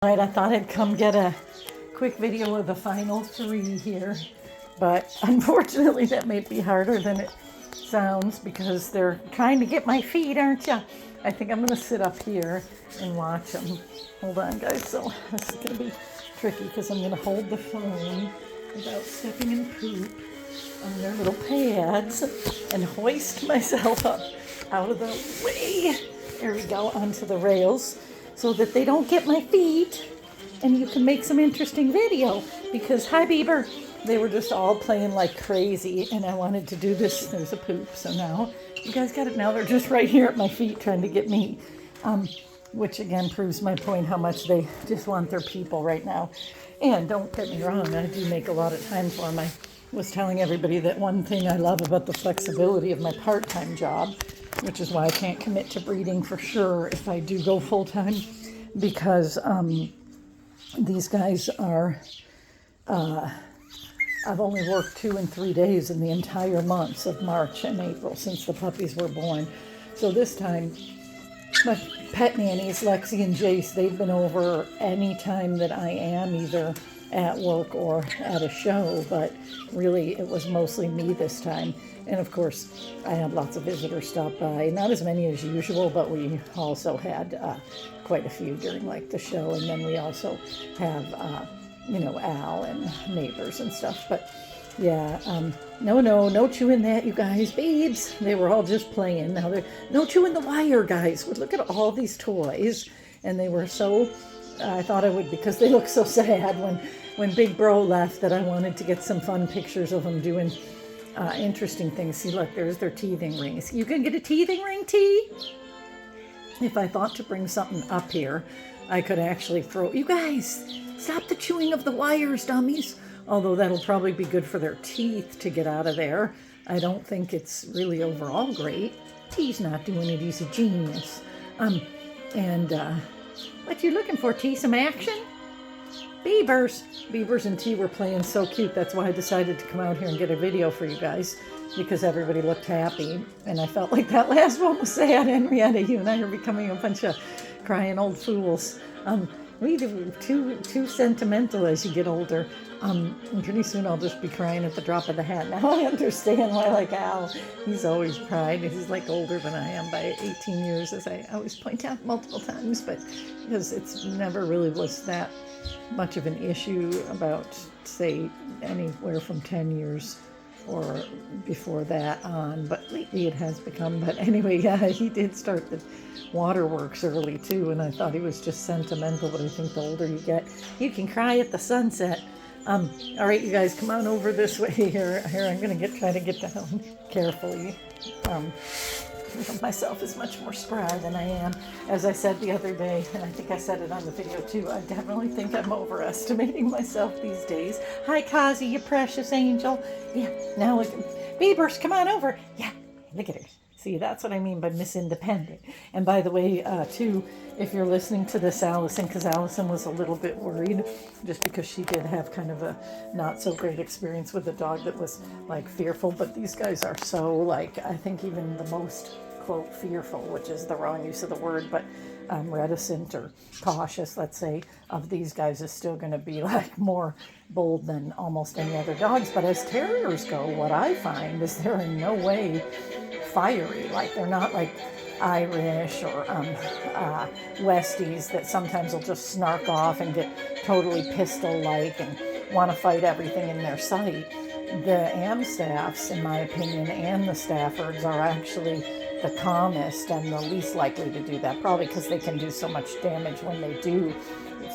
All right, I thought I'd come get a quick video of the final 3 here, but unfortunately that may be harder than it sounds because they're trying to get my feet, aren't ya? I think I'm going to sit up here and watch them. Hold on, guys. So this is going to be tricky because I'm going to hold the phone without stepping in poop on their little pads and hoist myself up out of the way. There we go, onto the rails, so that they don't get my feet and you can make some interesting video. Because, hi Bieber, they were just all playing like crazy and I wanted to do this. There's a poop, so now you guys got it. Now they're just right here at my feet trying to get me, which again proves my point how much they just want their people right now. And don't get me wrong, I do make a lot of time for them. I was telling everybody that one thing I love about the flexibility of my part-time job, which is why I can't commit to breeding for sure if I do go full-time, because these guys are, I've only worked 2 and 3 days in the entire months of March and April since the puppies were born. So this time, my pet nannies, Lexi and Jace, they've been over any time that I am either at work or at a show, but really it was mostly me this time. And of course, I had lots of visitors stop by, not as many as usual, but we also had quite a few during like the show. And then we also have, Al and neighbors and stuff. But yeah, no chewing that, you guys, babes. They were all just playing. Now they're, no chewing the wire, guys. Look at all these toys. And they were so, I thought I would, because they look so sad when Big Bro left, that I wanted to get some fun pictures of them doing interesting things. See, look, there's their teething rings. You can get a teething ring, T? If I thought to bring something up here, I could actually throw, you guys, stop the chewing of the wires, dummies. Although that'll probably be good for their teeth to get out of there. I don't think it's really overall great. T's not doing it, he's a genius. What you looking for, T? Some action? Beavers and T were playing so cute. That's why I decided to come out here and get a video for you guys, because everybody looked happy. And I felt like that last one was sad. Henrietta, you and I are becoming a bunch of crying old fools. We do too sentimental as you get older. And pretty soon I'll just be crying at the drop of the hat. Now I understand why, like Al, he's always cried. He's like older than I am by 18 years, as I always point out multiple times, but because it's never really was that much of an issue about, say, anywhere from 10 years or before that on, but lately it has become. But anyway, yeah, he did start the waterworks early too, and I thought he was just sentimental, but I think the older you get, you can cry at the sunset. All right, you guys, come on over this way here. I'm gonna try to get down carefully. Myself is much more spry than I am. As I said the other day, and I think I said it on the video too, I definitely think I'm overestimating myself these days. Hi, Kazi, you precious angel. Yeah, now look, Beavers, come on over. Yeah, look at her. See, that's what I mean by Miss Independent. And by the way, too, if you're listening to this, Allison, because Allison was a little bit worried, just because she did have kind of a not so great experience with a dog that was like fearful. But these guys are so, like, I think even the most, quote, fearful, which is the wrong use of the word, but reticent or cautious, let's say, of these guys is still going to be like more bold than almost any other dogs. But as terriers go, what I find is they're in no way fiery. Like, they're not like Irish or Westies that sometimes will just snark off and get totally pistol-like and want to fight everything in their sight. The Amstaffs, in my opinion, and the Staffords are actually the calmest and the least likely to do that, probably because they can do so much damage when they do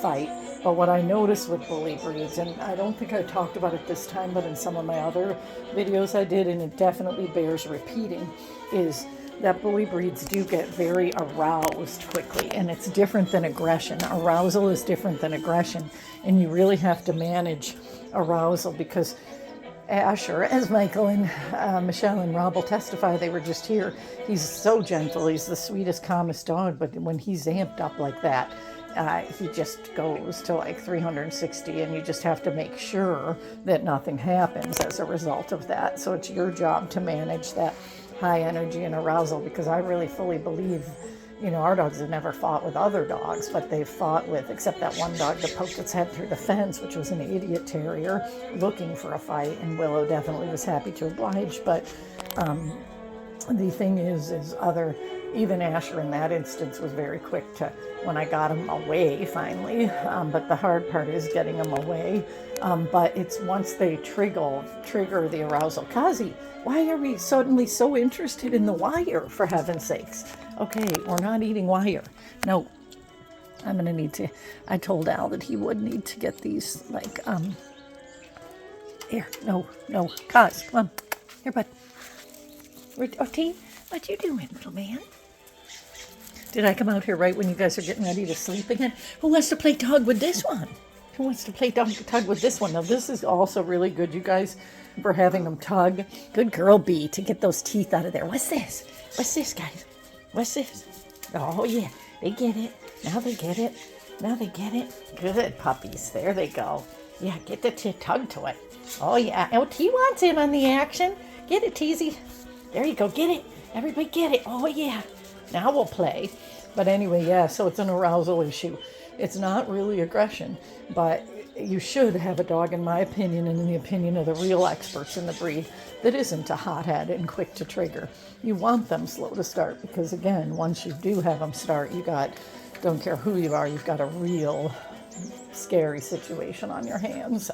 fight. But what I noticed with bully breeds, and I don't think I talked about it this time, but in some of my other videos I did, and it definitely bears repeating, is that bully breeds do get very aroused quickly, and it's different than aggression. Arousal is different than aggression, and you really have to manage arousal, because Asher, as Michael and Michelle and Rob will testify, they were just here, he's so gentle, he's the sweetest, calmest dog, but when he's amped up like that, he just goes to like 360, and you just have to make sure that nothing happens as a result of that. So it's your job to manage that high energy and arousal, because I really fully believe you know, our dogs have never fought with other dogs, but they've fought with, except that one dog that poked its head through the fence, which was an idiot terrier looking for a fight, and Willow definitely was happy to oblige. But the thing is even Asher in that instance was very quick to, when I got him away finally, but the hard part is getting him away. But it's once they trigger the arousal. Kazi, why are we suddenly so interested in the wire, for heaven's sakes? Okay, we're not eating wire. No, I'm gonna need to, I told Al that he would need to get these, like, here, no, Kaz, come on, here, bud. T, what you doing, little man? Did I come out here right when you guys are getting ready to sleep again? Who wants to play tug with this one? Who wants to play tug with this one? Now, this is also really good, you guys, for having them tug. Good girl, B, to get those teeth out of there. What's this? What's this, guys? What's this? Oh, yeah, they get it. Now they get it. Now they get it. Good puppies. There they go. Yeah, get the tug to it. Oh, yeah. Oh, T wants in on the action. Get it, Teasy. There you go. Get it. Everybody get it. Oh, yeah. Now we'll play. But anyway, yeah, so it's an arousal issue. It's not really aggression, but you should have a dog, in my opinion, and in the opinion of the real experts in the breed, that isn't a hothead and quick to trigger. You want them slow to start because, again, once you do have them start, you got, don't care who you are, you've got a real scary situation on your hands.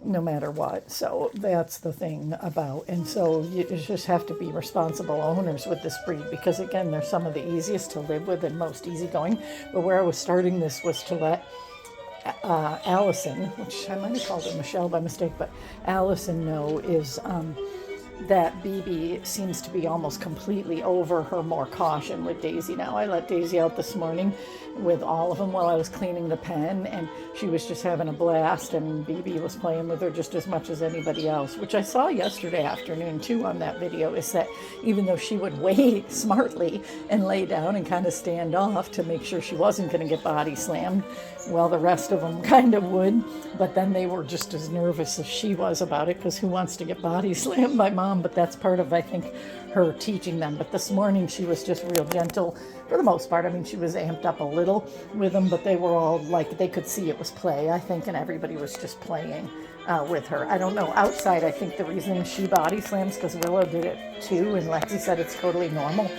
No matter what. So that's the thing about, and so you just have to be responsible owners with this breed, because again, they're some of the easiest to live with and most easygoing. But where I was starting this was to let Allison, which I might have called her Michelle by mistake, but Allison know is that BB seems to be almost completely over her more caution with Daisy now. I let Daisy out this morning with all of them while I was cleaning the pen, and she was just having a blast, and BB was playing with her just as much as anybody else, which I saw yesterday afternoon too on that video, is that even though she would wait smartly and lay down and kind of stand off to make sure she wasn't going to get body slammed, well, the rest of them kind of would, but then they were just as nervous as she was about it, because who wants to get body slammed by mom? But that's part of, I think, her teaching them. But this morning she was just real gentle for the most part. I mean, she was amped up a little with them, but they were all like, they could see it was play, I think, and everybody was just playing with her. I don't know. Outside, I think the reason she body slams because Willow did it too, and Lexi said it's totally normal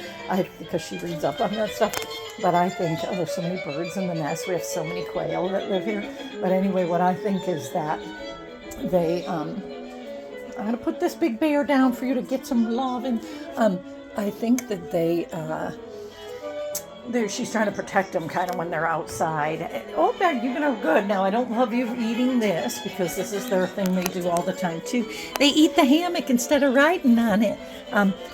because she reads up on that stuff. But I think, oh, there's so many birds in the nest. We have so many quail that live here. But anyway, what I think is that they, I'm going to put this big bear down for you to get some love. And I think that she's trying to protect them kind of when they're outside. Oh, Ben, you're going to good. Now, I don't love you eating this because this is their thing they do all the time, too. They eat the hammock instead of riding on it.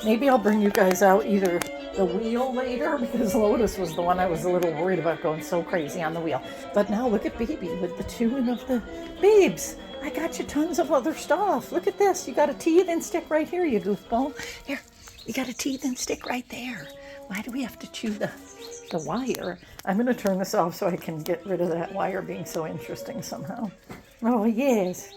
Maybe I'll bring you guys out either the wheel later, because Lotus was the one I was a little worried about going so crazy on the wheel. But now look at Baby with the chewing of the babes. I got you tons of other stuff. Look at this. You got a teeth and stick right here, you goofball. Here, you got a teeth and stick right there. Why do we have to chew the wire? I'm going to turn this off so I can get rid of that wire being so interesting somehow. Oh, yes.